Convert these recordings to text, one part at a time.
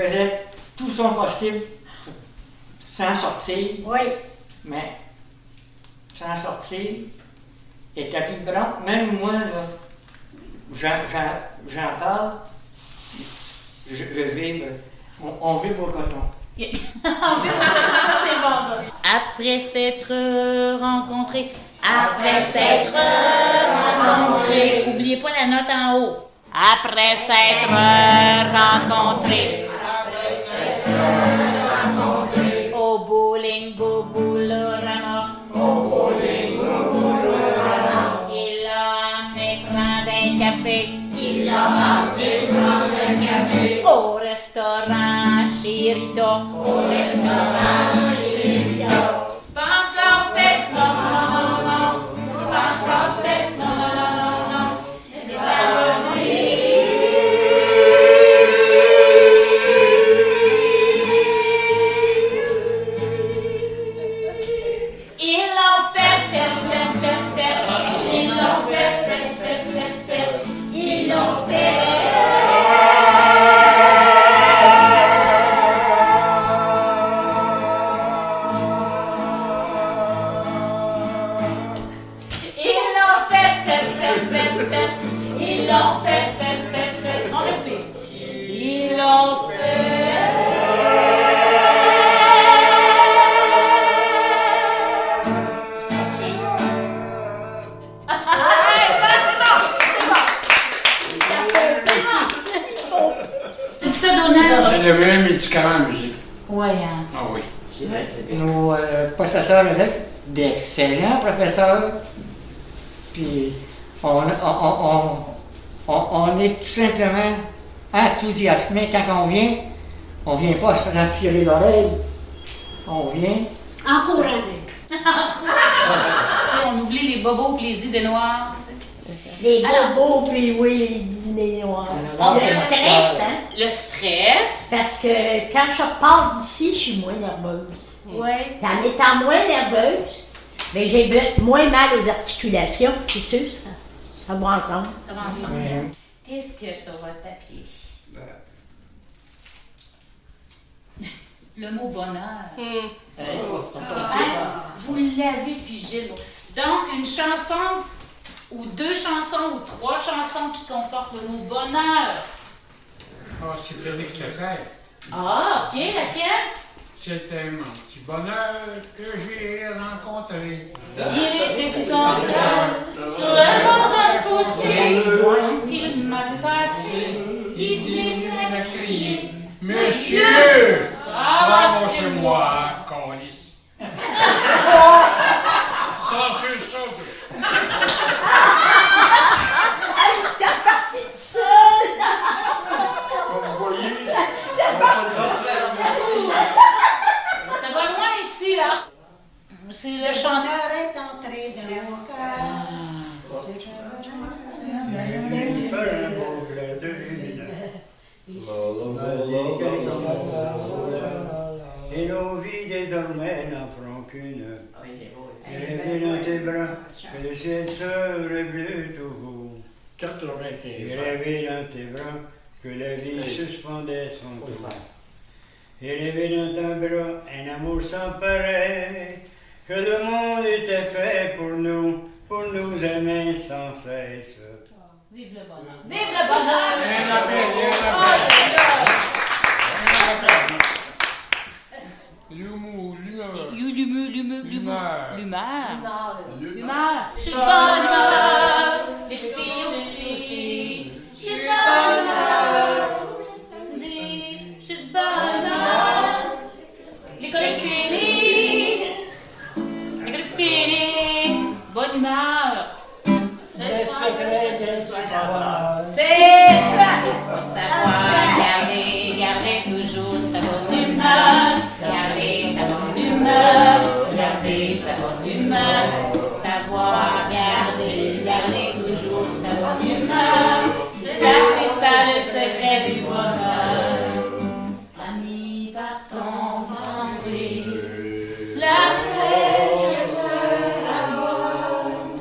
faisait tout son possible sans sortir. Oui. Mais sans sortir, était vibrante. Même moi, là, j'en parle, je vibre. On vibre au coton. Ça, c'est bon, ça. Après s'être rencontrés, oubliez pas la note en haut. Après s'être rencontrés, au bowling, Bouboulorama, il a amené prendre un café, au restaurant Chirito, c'est pas encore fait, non, non, non, non, c'est pas encore fait, non, non, non, non, non, c'est ça venir. Ils l'ont fait, ils l'ont fait, ils l'ont fait. Ils l'ont fait, on respire. Ils l'ont fait. C'est ça, Donald? C'est le vrai médicament à musique. Ouais, hein. Ah oui. Nos professeurs étaient d'excellents professeurs. Puis on est tout simplement enthousiasmé quand on vient pas se faisant tirer l'oreille. On vient. Encouragé. On oublie les bobos et les idées noires. Les Alors- bobos, puis oui, les dîners noirs. Alors, Le c'est- stress, hein? Le stress. Parce que quand je pars d'ici, je suis moins nerveuse. Ouais. En étant moins nerveuse, mais j'ai moins mal aux articulations, c'est sûr, ça va ensemble. Ça va ensemble. Ouais. Qu'est-ce que sur votre papier? Le mot bonheur. Hein? Vous l'avez pigé. Donc, une chanson, ou deux chansons, ou trois chansons qui comportent le mot bonheur. Ah, c'est Félix Leclerc. Ah, ok, laquelle? C'était mon petit bonheur que j'ai rencontré. Il était comme sur le bord d'un fossé, qu'il m'a passé. Il s'est mis à crier. Monsieur! Ramassez-moi! Calice. Censure souffle. C'est parti de seul! Comme vous voyez, Ça va loin ici, là. C'est le chant. Bonheur est entré dans mon cœur. Et nos vies désormais n'en feront qu'une. Rêver dans tes bras, que le ciel serait bleu toujours. 95 Et rêver dans tes bras, que la vie suspendait son tour. Et rêver dans ton bras, un amour sans pareil, que le monde était fait pour nous aimer sans cesse. Vive le bonheur. Vive le bonheur. Un appel, un Oh, appel. yeah, yeah. L'humour, l'humeur. L'humeur. L'humeur. Je suis de bonne humeur. Les filles aussi. Je suis de bonne humeur. Je suis de bonne humeur. L'école est finie. L'école est finie. Bonne humeur. C'est le secret de savoir. C'est ça. Faut savoir garder toujours sa bonne humeur. Garder sa bonne humeur. Garder sa bonne humeur. Faut savoir garder toujours sa bonne humeur. C'est ça le secret du bonheur. Amis, partons vous sentez la paix sera bonne.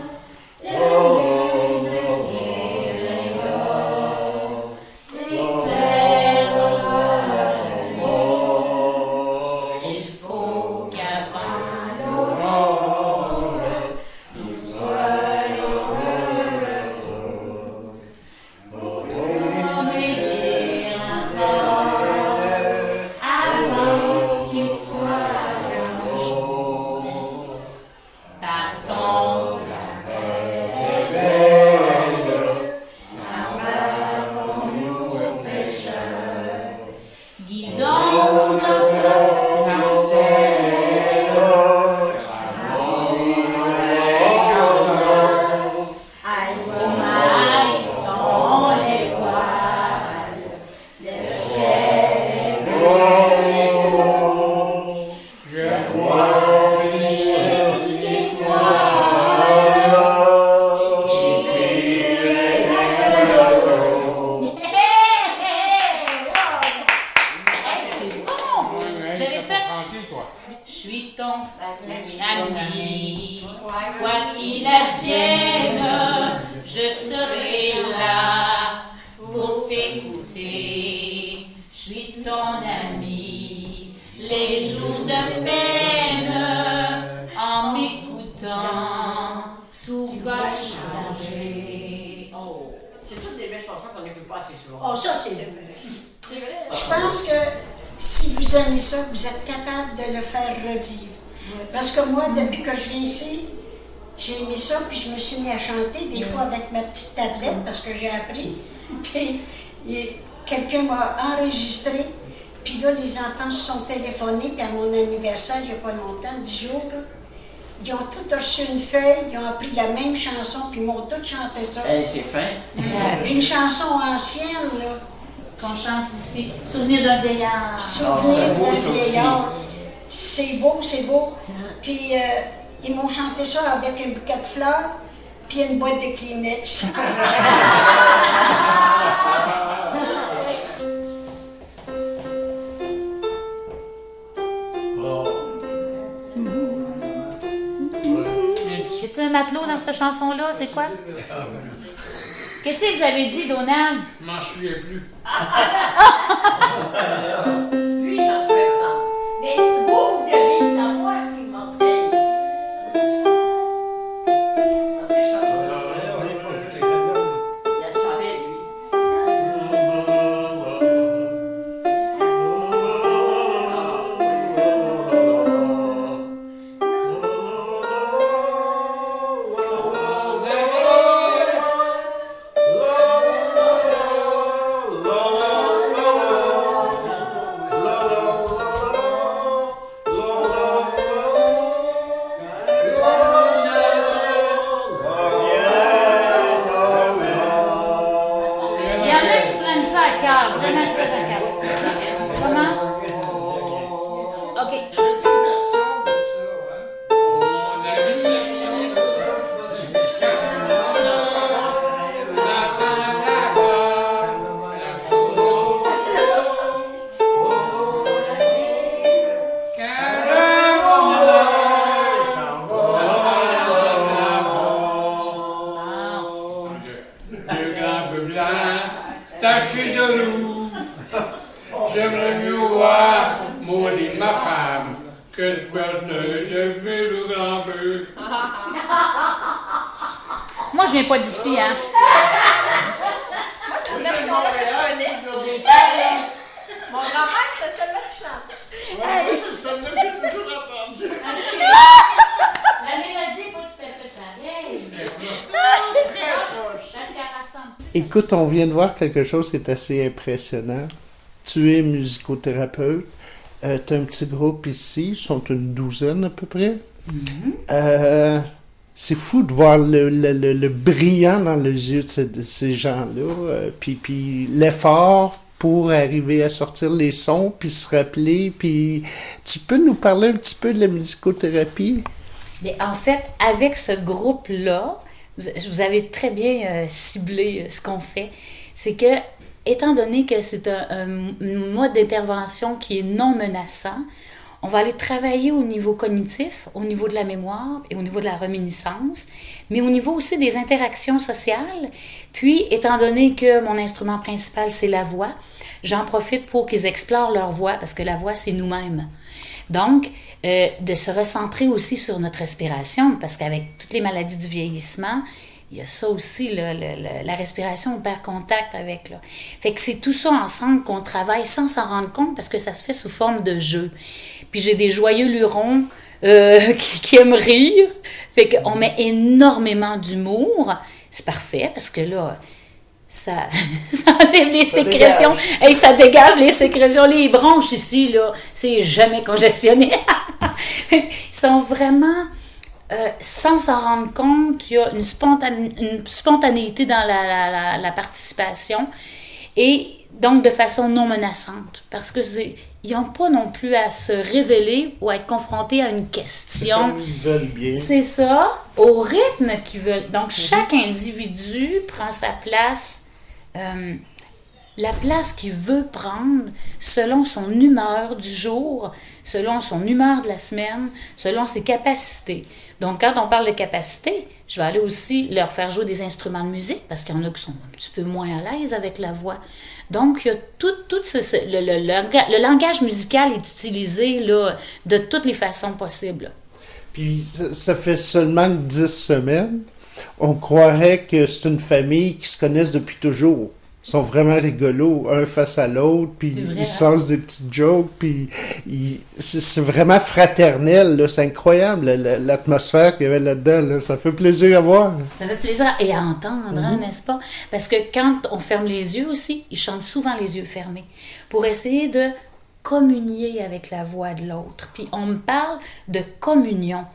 suis ton ami. Quoi qu'il advienne, je serai là pour t'écouter. Je suis ton ami. Les jours de peine, en m'écoutant, tout va changer. Oh. C'est toutes des belles chansons qu'on n'écoute pas assez souvent. Oh, ça, c'est vrai. C'est vrai. Je pense que si vous aimez ça, vous êtes capable de le faire revivre. Parce que moi, depuis que je viens ici, j'ai aimé ça, puis je me suis mis à chanter, des fois avec ma petite tablette, parce que j'ai appris. Puis quelqu'un m'a enregistré, puis là, les enfants se sont téléphonés, puis à mon anniversaire, il n'y a pas longtemps, 10 jours, là, ils ont tous reçu une feuille, ils ont appris la même chanson, puis ils m'ont tous chanté ça. C'est fin. Une chanson ancienne, là. Qu'on chante ici. Souvenir d'un vieillard. Souvenir d'un vieillard. C'est beau, c'est beau. Puis ils m'ont chanté ça avec un bouquet de fleurs, puis une boîte de Kleenex. Y a-tu un matelot dans cette chanson-là? C'est quoi? Qu'est-ce que vous avez dit, Donald? Je m'en souviens plus. Lui, ça se fait prendre. Mais vous devez savoir qu'il m'entraîne. Dans ces chansons-là, il a savait, lui. Il y en a qui prennent ça à cœur, vraiment très à cœur. Comment? OK. On a une version de ça. Deux grands bœufs blancs, tachés de loup. J'aimerais mieux voir mourir ma femme que le porteuil de mes deux grands bœufs. Moi, je viens pas d'ici, hein. Cette version-là que je connais. Mon grand-père, c'était celle-là qui chantait. Ouais, c'est celle-là que j'ai toujours entendue. La mélodie, pas tout à fait pareille. Parce qu'elle rassemble. Écoute, on vient de voir quelque chose qui est assez impressionnant. Tu es musicothérapeute. Tu as un petit groupe ici. Ils sont une douzaine à peu près. C'est fou de voir le brillant dans les yeux de ces gens-là. Puis l'effort pour arriver à sortir les sons, puis se rappeler. Puis tu peux nous parler un petit peu de la musicothérapie? Mais en fait, avec ce groupe-là, vous avez très bien ciblé ce qu'on fait. C'est que, étant donné que c'est un mode d'intervention qui est non menaçant, on va aller travailler au niveau cognitif, au niveau de la mémoire et au niveau de la réminiscence, mais au niveau aussi des interactions sociales. Puis, étant donné que mon instrument principal, c'est la voix, j'en profite pour qu'ils explorent leur voix, parce que la voix, c'est nous-mêmes. Donc, de se recentrer aussi sur notre respiration, parce qu'avec toutes les maladies du vieillissement, il y a ça aussi, là, la respiration, on perd contact avec. Là. Fait que c'est tout ça ensemble qu'on travaille sans s'en rendre compte, parce que ça se fait sous forme de jeu. Puis j'ai des joyeux lurons qui aiment rire. Fait qu'on met énormément d'humour. C'est parfait, parce que là, ça enlève les sécrétions. Hey, ça dégage les sécrétions. Les bronches ici, là, c'est jamais congestionné. Ils sont vraiment... sans s'en rendre compte, il y a une spontanéité dans la participation et donc de façon non menaçante, parce que ils n'ont pas non plus à se révéler ou à être confrontés à une question. Ils veulent bien. C'est ça, au rythme qu'ils veulent. Donc chaque individu prend sa place la place qu'il veut prendre selon son humeur du jour, selon son humeur de la semaine, selon ses capacités. Donc, quand on parle de capacité, je vais aller aussi leur faire jouer des instruments de musique parce qu'il y en a qui sont un petit peu moins à l'aise avec la voix. Donc, il y a le langage musical est utilisé là, de toutes les façons possibles. Puis ça fait seulement 10 semaines. On croirait que c'est une famille qui se connaissent depuis toujours. Ils sont vraiment rigolos, un face à l'autre, puis ils se lancent des petites jokes, puis c'est vraiment fraternel, là. C'est incroyable l'atmosphère qu'il y avait là-dedans. Là. Ça fait plaisir à voir. Ça fait plaisir et à entendre, hein, n'est-ce pas? Parce que quand on ferme les yeux aussi, ils chantent souvent les yeux fermés pour essayer de communier avec la voix de l'autre. Puis on me parle de communion.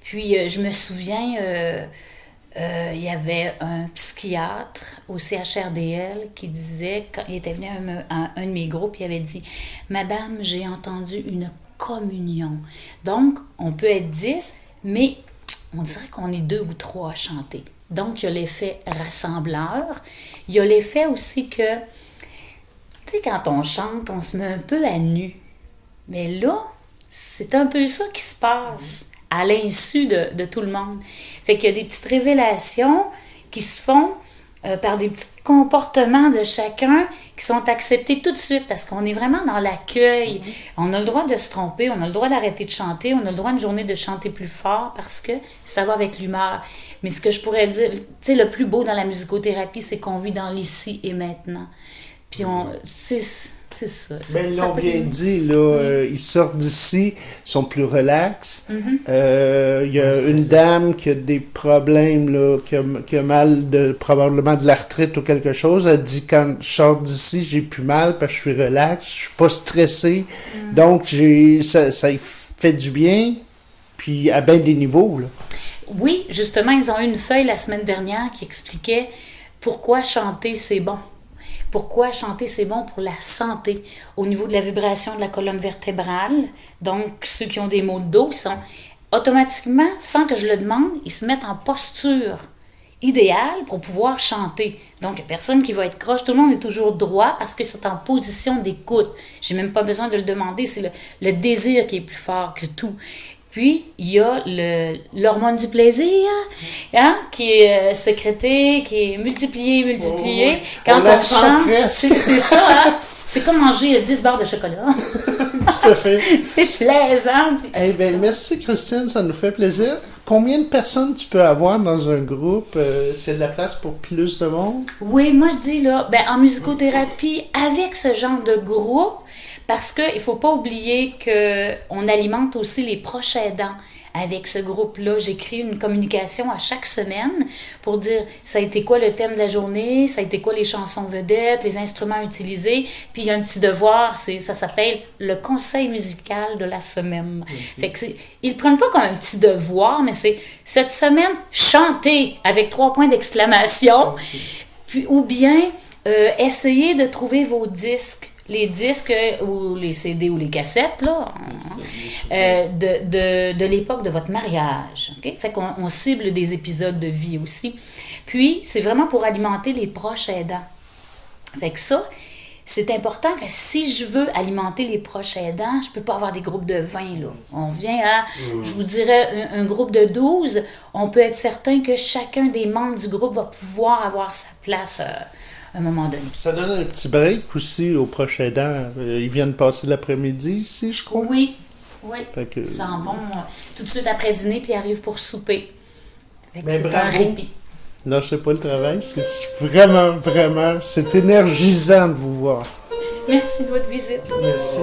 Puis je me souviens... il y avait un psychiatre au CHRDL qui disait, quand il était venu à un de mes groupes, il avait dit « Madame, j'ai entendu une communion. » Donc, on peut être 10, mais on dirait qu'on est 2 ou 3 à chanter. Donc, il y a l'effet rassembleur. Il y a l'effet aussi que, tu sais, quand on chante, on se met un peu à nu. Mais là, c'est un peu ça qui se passe à l'insu de tout le monde. Fait qu'il y a des petites révélations qui se font par des petits comportements de chacun qui sont acceptés tout de suite parce qu'on est vraiment dans l'accueil. On a le droit de se tromper, on a le droit d'arrêter de chanter, on a le droit une journée de chanter plus fort parce que ça va avec l'humeur. Mais ce que je pourrais dire, tu sais, le plus beau dans la musicothérapie, c'est qu'on vit dans l'ici et maintenant. Puis c'est ça. Ben, ils l'ont bien dit, là, ils sortent d'ici, ils sont plus relax. Il y a une dame qui a des problèmes, là, qui a mal, probablement de l'arthrite ou quelque chose. Elle dit, quand je sors d'ici, j'ai plus mal parce que je suis relax, je suis pas stressé. Donc, ça fait du bien, puis à bien des niveaux, là. Oui, justement, ils ont eu une feuille la semaine dernière qui expliquait pourquoi chanter, c'est bon. Pourquoi chanter, c'est bon pour la santé. Au niveau de la vibration de la colonne vertébrale, donc ceux qui ont des maux de dos, ils sont automatiquement, sans que je le demande, ils se mettent en posture idéale pour pouvoir chanter. Donc, il n'y a personne qui va être croche. Tout le monde est toujours droit parce que c'est en position d'écoute. J'ai même pas besoin de le demander. C'est le désir qui est plus fort que tout. Puis, il y a l'hormone du plaisir, hein, qui est sécrétée, qui est multipliée. Quand on chante, c'est ça, hein? C'est comme manger 10 barres de chocolat. Tout à fait. C'est plaisant. Eh bien, merci Christine, ça nous fait plaisir. Combien de personnes tu peux avoir dans un groupe? S'il y a de la place pour plus de monde? Oui, moi je dis là, en musicothérapie, avec ce genre de groupe, parce qu'il ne faut pas oublier qu'on alimente aussi les proches aidants. Avec ce groupe-là, j'écris une communication à chaque semaine pour dire ça a été quoi le thème de la journée, ça a été quoi les chansons vedettes, les instruments utilisés. Puis il y a un petit devoir, ça s'appelle le conseil musical de la semaine. Fait que ils le prennent pas comme un petit devoir, mais c'est cette semaine, chanter avec 3 points d'exclamation. Puis, ou bien essayez de trouver vos disques. Les disques ou les CD ou les cassettes là, de l'époque de votre mariage. Okay? Fait qu'on cible des épisodes de vie aussi. Puis, c'est vraiment pour alimenter les proches aidants. Fait que ça, c'est important que si je veux alimenter les proches aidants, je ne peux pas avoir des groupes de 20. Là. On vient à, je vous dirais, un groupe de 12. On peut être certain que chacun des membres du groupe va pouvoir avoir sa place à un moment donné. Ça donne un petit break aussi aux proches aidants. Ils viennent passer l'après-midi ici, je crois. Oui. Ils s'en vont tout de suite après dîner puis arrivent pour souper. Mais c'est bravo. un répit. Lâchez pas le travail. C'est vraiment, c'est énergisant de vous voir. Merci de votre visite. Merci.